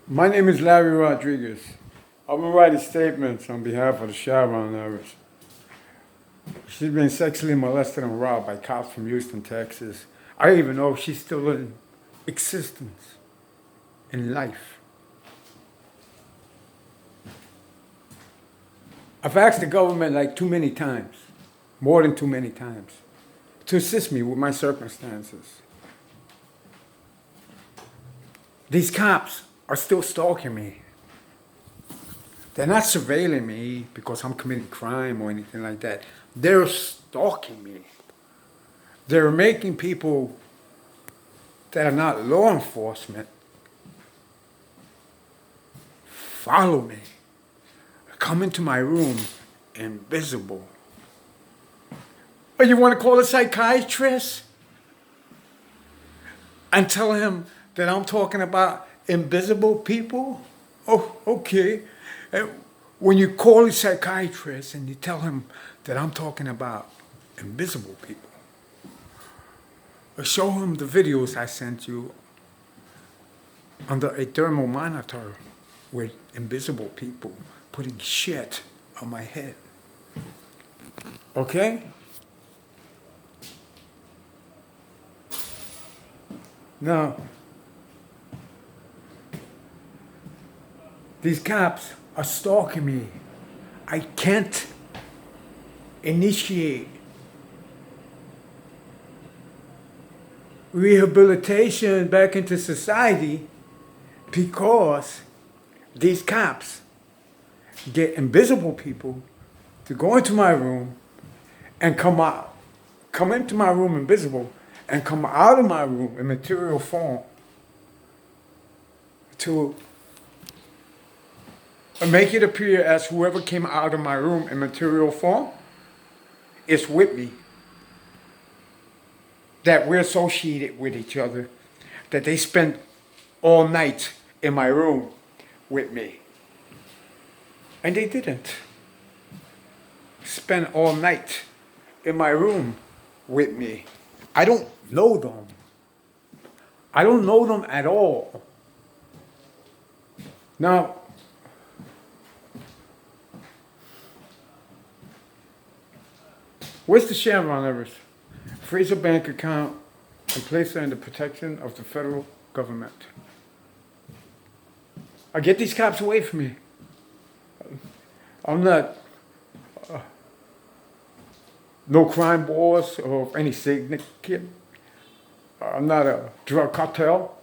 My name is Larry Rodriguez. I've been writing statements on behalf of the Sharon Harris. She's been sexually molested and robbed by cops from Houston, Texas. I don't even know if she's still in existence, in life. I've asked the government like too many times, more than too many times, to assist me with my circumstances. These cops are still stalking me. They're not surveilling me because I'm committing crime or anything like that. They're stalking me. They're making people that are not law enforcement follow me, come into my room invisible. But you want to call a psychiatrist and tell him that I'm talking about invisible people? Oh, okay. When you call a psychiatrist and you tell him that I'm talking about invisible people, show him the videos I sent you under a thermal monitor with invisible people putting shit on my head. Okay? Now, these cops are stalking me. I can't initiate rehabilitation back into society because these cops get invisible people to go into my room and come into my room invisible and come out of my room in material form to make it appear as whoever came out of my room in material form is with me. That we're associated with each other. That they spent all night in my room with me. And they didn't spend all night in my room with me. I don't know them. I don't know them at all. Now, where's the Sharon Harris? Freeze her bank account and place her in the protection of the federal government. I get these cops away from me. I'm not no crime boss or any syndicate. I'm not a drug cartel.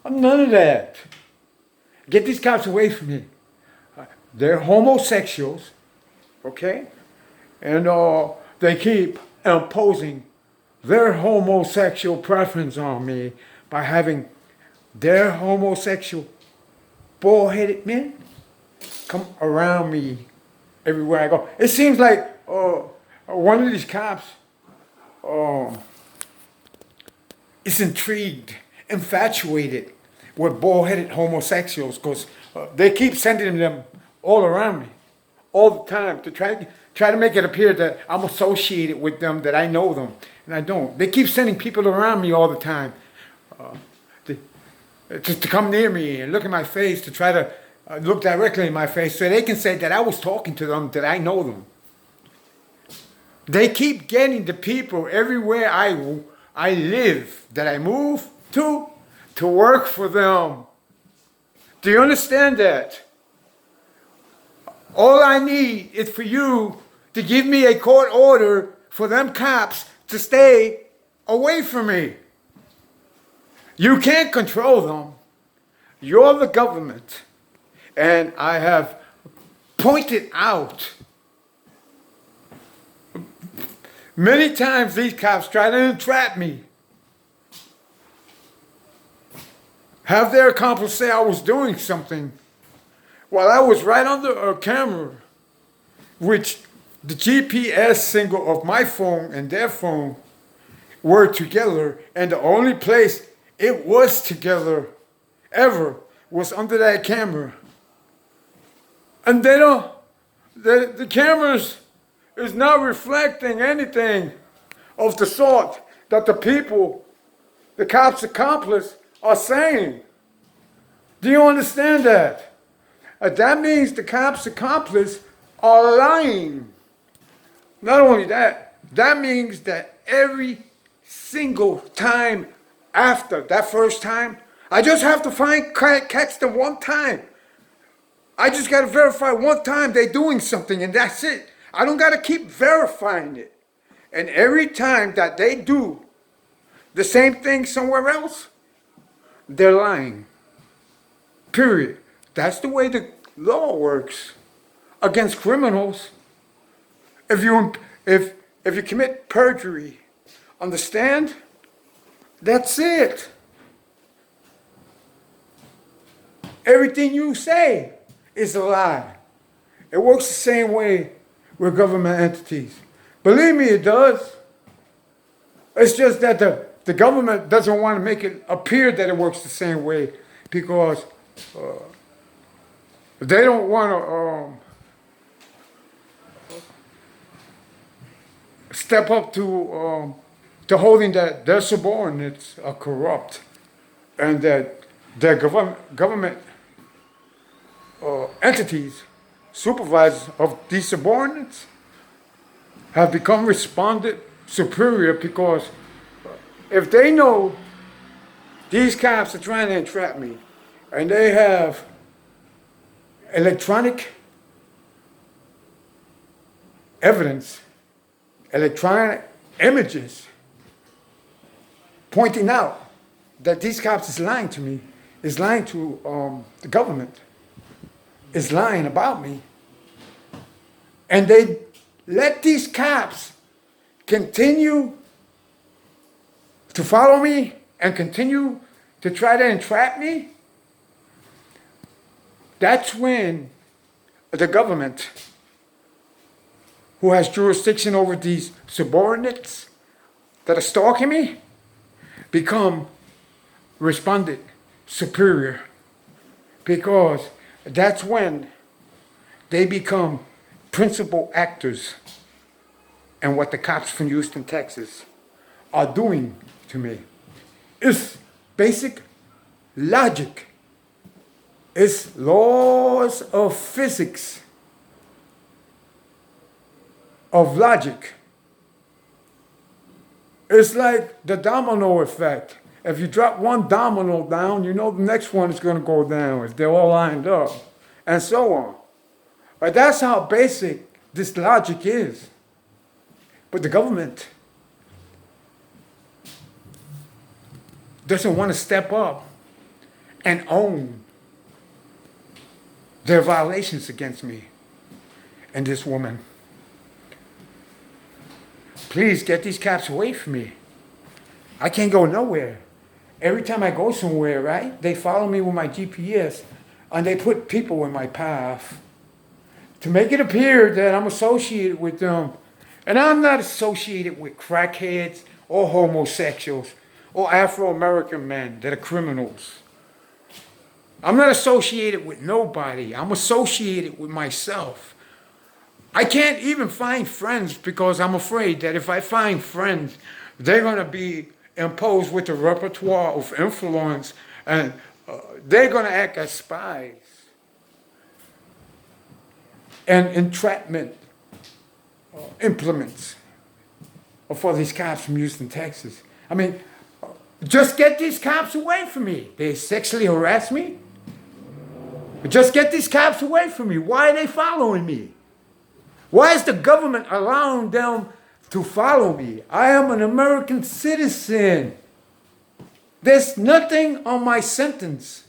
I'm none of that. Get these cops away from me. They're homosexuals, okay? And they keep imposing their homosexual preference on me by having their homosexual bald-headed men come around me everywhere I go. It seems like one of these cops is intrigued, infatuated with bald-headed homosexuals because they keep sending them all around me all the time to try to make it appear that I'm associated with them, that I know them, and I don't. They keep sending people around me all the time to come near me and look in my face, to try to look directly in my face so they can say that I was talking to them, that I know them. They keep getting the people everywhere I live, that I move to work for them. Do you understand that? All I need is for you to give me a court order for them cops to stay away from me. You can't control them. You're the government. And I have pointed out many times these cops try to entrap me. Have their accomplice say I was doing something while I was right under a camera, which the GPS signal of my phone and their phone were together, and the only place it was together ever was under that camera. And they don't, the cameras is not reflecting anything of the sort that the people, the cops' accomplice, are saying. Do you understand that? That means the cops' accomplices are lying. Not only that, that means that every single time after that first time, I just have to catch them one time. I just got to verify one time they're doing something and that's it. I don't got to keep verifying it. And every time that they do the same thing somewhere else, they're lying. Period. That's the way the law works against criminals. If you commit perjury, understand? That's it. Everything you say is a lie. It works the same way with government entities. Believe me, it does. It's just that the government doesn't want to make it appear that it works the same way because they don't want to step up to holding that their subordinates are corrupt and that their government entities, supervisors of these subordinates, have become responded superior because if they know these cops are trying to entrap me and they have electronic evidence, electronic images pointing out that these cops is lying to me, is lying to the government, is lying about me, and they let these cops continue to follow me and continue to try to entrap me, that's when the government, who has jurisdiction over these subordinates that are stalking me, become responded superior, because that's when they become principal actors in what the cops from Houston, Texas are doing to me. It's basic logic. It's laws of physics, of logic. It's like the domino effect. If you drop one domino down, you know the next one is going to go down if they're all lined up, and so on. But that's how basic this logic is. But the government doesn't want to step up and own their violations against me and this woman. Please get these cops away from me. I can't go nowhere. Every time I go somewhere, right, they follow me with my GPS and they put people in my path to make it appear that I'm associated with them. And I'm not associated with crackheads or homosexuals or Afro-American men that are criminals. I'm not associated with nobody. I'm associated with myself. I can't even find friends because I'm afraid that if I find friends, they're going to be imposed with a repertoire of influence and they're going to act as spies and entrapment implements for these cops from Houston, Texas. I mean, just get these cops away from me. They sexually harass me. Just get these cops away from me. Why are they following me? Why is the government allowing them to follow me? I am an American citizen. There's nothing on my sentence.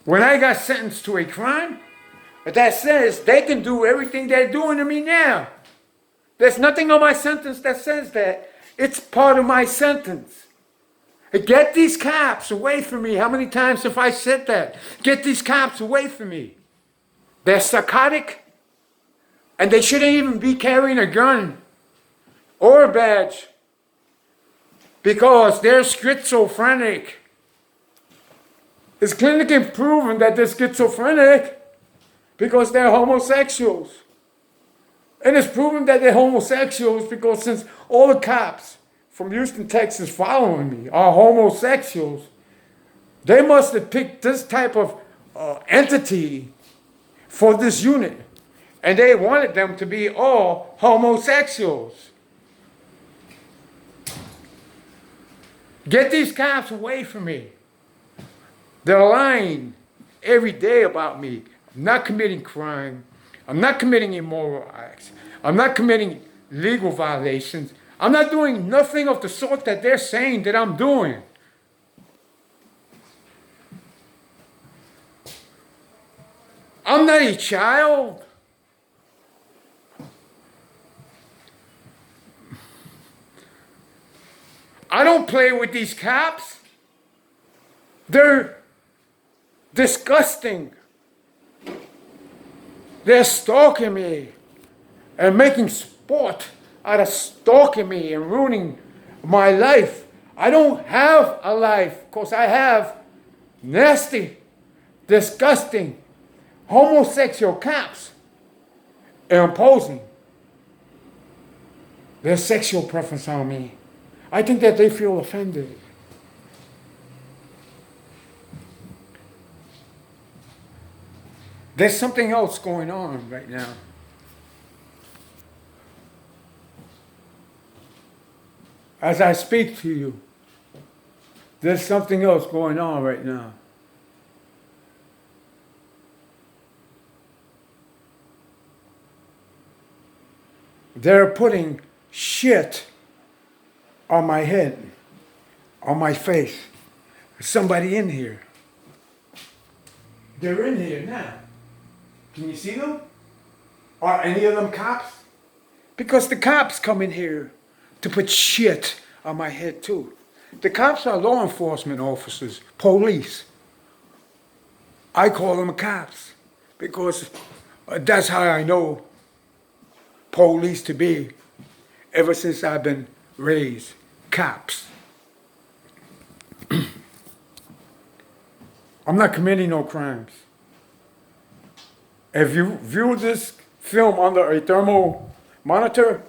When I got sentenced to a crime, that says they can do everything they're doing to me now. There's nothing on my sentence that says that. It's part of my sentence. Get these cops away from me. How many times have I said that? Get these cops away from me. They're psychotic, and they shouldn't even be carrying a gun or a badge because they're schizophrenic. It's clinically proven that they're schizophrenic because they're homosexuals. And it's proven that they're homosexuals because since all the cops from Houston, Texas following me are homosexuals, They must have picked this type of entity for this unit. And they wanted them to be all homosexuals. Get these cops away from me. They're lying every day about me. I'm not committing crime. I'm not committing immoral acts. I'm not committing legal violations. I'm not doing nothing of the sort that they're saying that I'm doing. I'm not a child. I don't play with these cops. They're disgusting. They're stalking me and making sport out of stalking me and ruining my life. I don't have a life because I have nasty, disgusting, homosexual cops imposing their sexual preference on me. I think that they feel offended. There's something else going on right now. As I speak to you, there's something else going on right now. They're putting shit on my head, on my face. There's somebody in here. They're in here now. Can you see them? Are any of them cops? Because the cops come in here to put shit on my head too. The cops are law enforcement officers, police. I call them cops because that's how I know police to be ever since I've been raised. Cops. I'm not committing no crimes. If you view this film under a thermal monitor,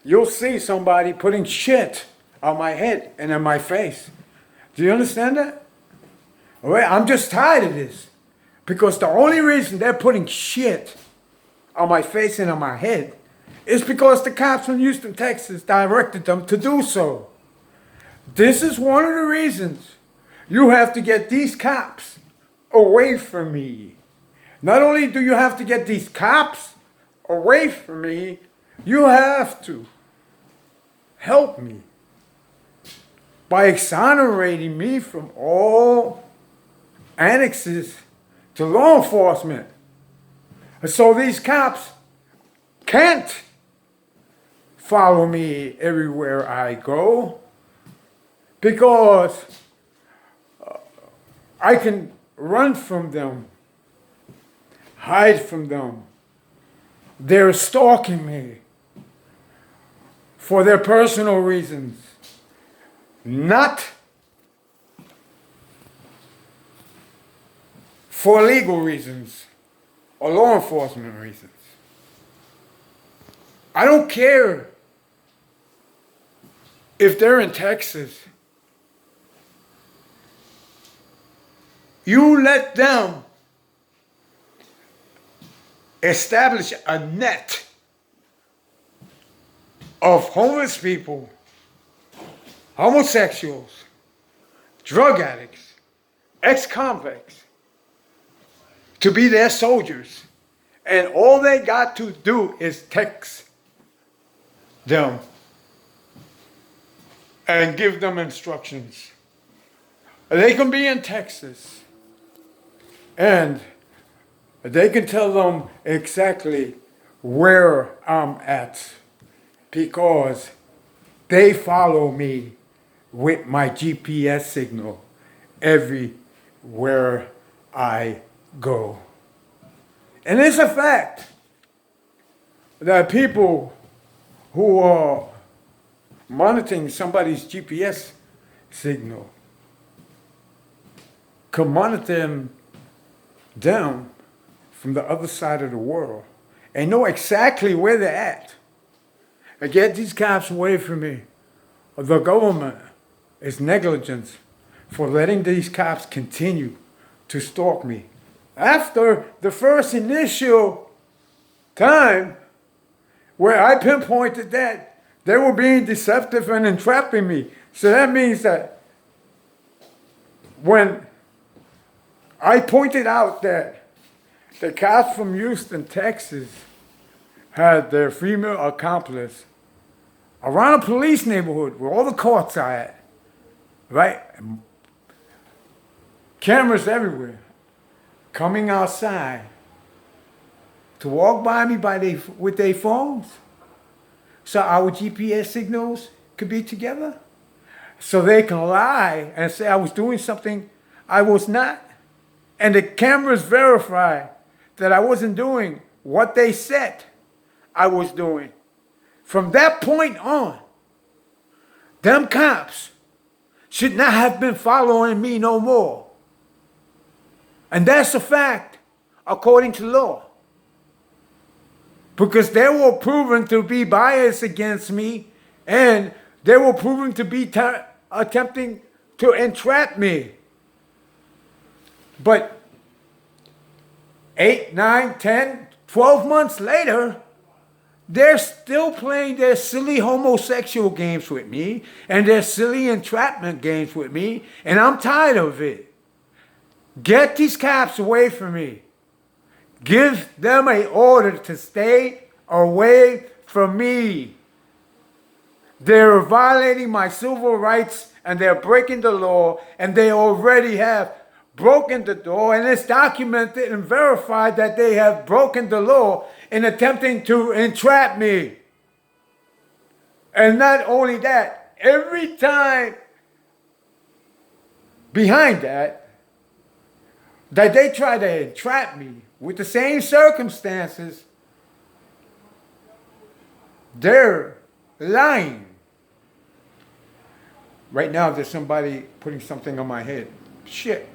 you'll see somebody putting shit on my head and on my face. Do you understand that? Well, I'm just tired of this. Because the only reason they're putting shit on my face and on my head is because the cops from Houston, Texas directed them to do so. This is one of the reasons you have to get these cops away from me. Not only do you have to get these cops away from me, you have to help me by exonerating me from all annexes to law enforcement. And so these cops can't follow me everywhere I go because I can run from them, hide from them. They're stalking me for their personal reasons, not for legal reasons or law enforcement reasons. I don't care if they're in Texas. You let them establish a net of homeless people, homosexuals, drug addicts, ex-convicts, to be their soldiers. And all they got to do is text them and give them instructions. They can be in Texas and they can tell them exactly where I'm at because they follow me with my GPS signal everywhere I go. And it's a fact that people who are monitoring somebody's GPS signal can monitor them down from the other side of the world and know exactly where they're at. And get these cops away from me. The government is negligent for letting these cops continue to stalk me. After the first initial time where I pinpointed that they were being deceptive and entrapping me. So that means that when I pointed out that the cops from Houston, Texas, had their female accomplice around a police neighborhood where all the courts are at, right? Cameras everywhere, coming outside to walk by me with their phones, so our GPS signals could be together, so they can lie and say I was doing something I was not. And the cameras verify that I wasn't doing what they said I was doing. From that point on, them cops should not have been following me no more. And that's a fact, according to law. Because they were proven to be biased against me, and they were proven to be attempting to entrap me. But 8, 9, 10, 12 months later, they're still playing their silly homosexual games with me and their silly entrapment games with me, and I'm tired of it. Get these cops away from me. Give them an order to stay away from me. They're violating my civil rights and they're breaking the law, and they already have broken the law, and it's documented and verified that they have broken the law in attempting to entrap me. And not only that, every time behind that they try to entrap me with the same circumstances, they're lying. Right now, there's somebody putting something on my head. Shit.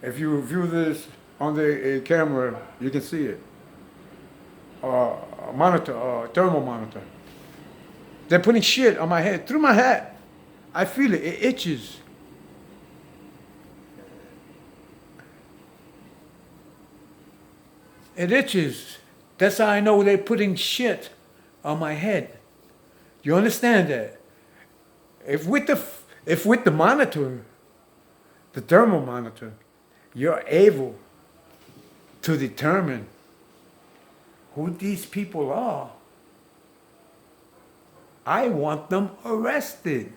If you view this on the camera, you can see it. A monitor, a thermal monitor. They're putting shit on my head, through my hat. I feel it, it itches. It itches. That's how I know they're putting shit on my head. You understand that? If with the monitor, the thermal monitor, you're able to determine who these people are, I want them arrested.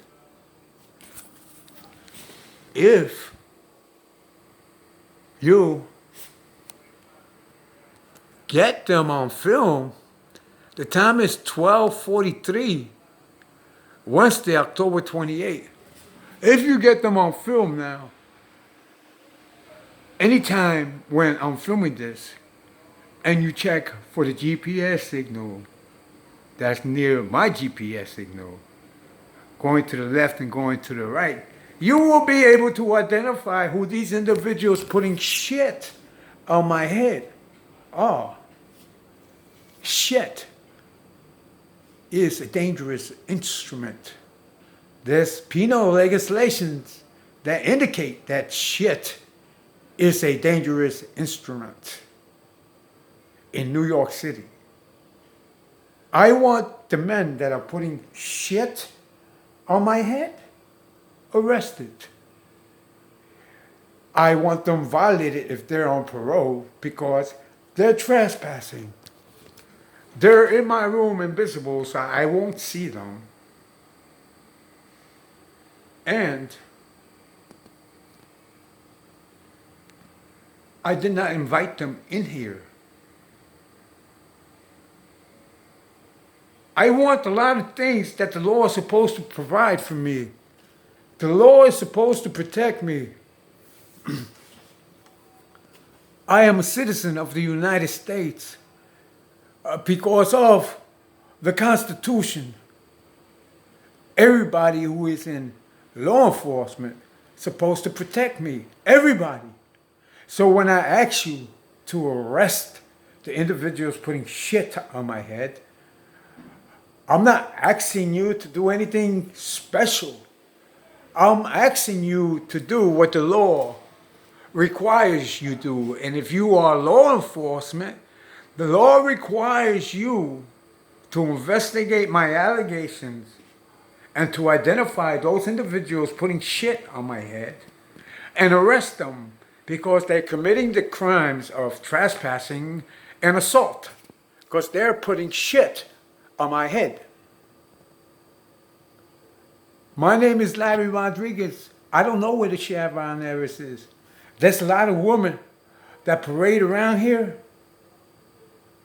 If you get them on film, the time is 12:43, Wednesday, October 28th. If you get them on film now, anytime when I'm filming this, and you check for the GPS signal that's near my GPS signal, going to the left and going to the right, you will be able to identify who these individuals putting shit on my head are. Shit is a dangerous instrument. There's penal legislations that indicate that shit is a dangerous instrument in New York City. I want the men that are putting shit on my head arrested. I want them violated if they're on parole because they're trespassing. They're in my room invisible, so I won't see them. And I did not invite them in here. I want a lot of things that the law is supposed to provide for me. The law is supposed to protect me. I am a citizen of the United States because of the Constitution. Everybody who is in law enforcement is supposed to protect me. Everybody. So when I ask you to arrest the individuals putting shit on my head, I'm not asking you to do anything special. I'm asking you to do what the law requires you do. And if you are law enforcement, the law requires you to investigate my allegations and to identify those individuals putting shit on my head and arrest them because they're committing the crimes of trespassing and assault because they're putting shit on my head. My name is Larry Rodriguez. I don't know where the Chevron Eris is. There's a lot of women that parade around here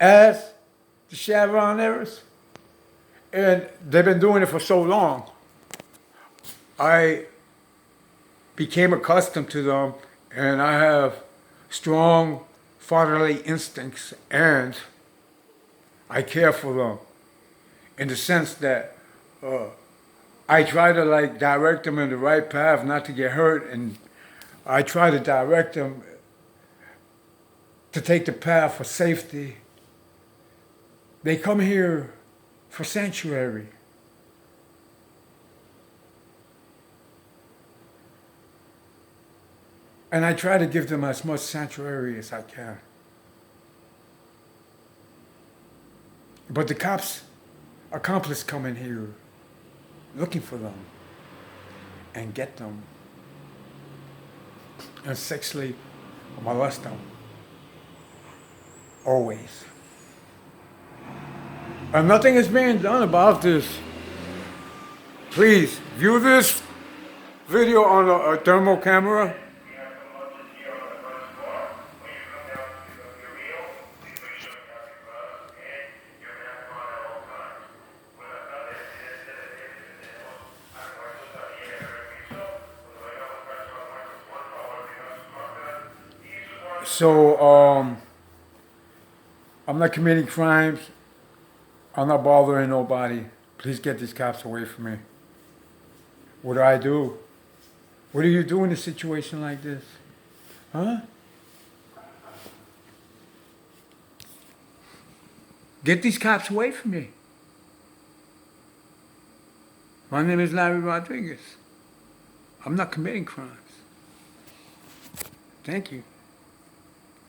as the Chevron Eris, and they've been doing it for so long. I became accustomed to them, and I have strong fatherly instincts, and I care for them in the sense that I try to like direct them in the right path, not to get hurt, and I try to direct them to take the path for safety. They come here for sanctuary. And I try to give them as much sanctuary as I can. But the cops, accomplices come in here looking for them and get them and sexually molest them. Always. And nothing is being done about this. Please view this video on a thermal camera. So, I'm not committing crimes. I'm not bothering nobody. Please get these cops away from me. What do? What do you do in a situation like this? Huh? Get these cops away from me. My name is Larry Rodriguez. I'm not committing crimes. Thank you.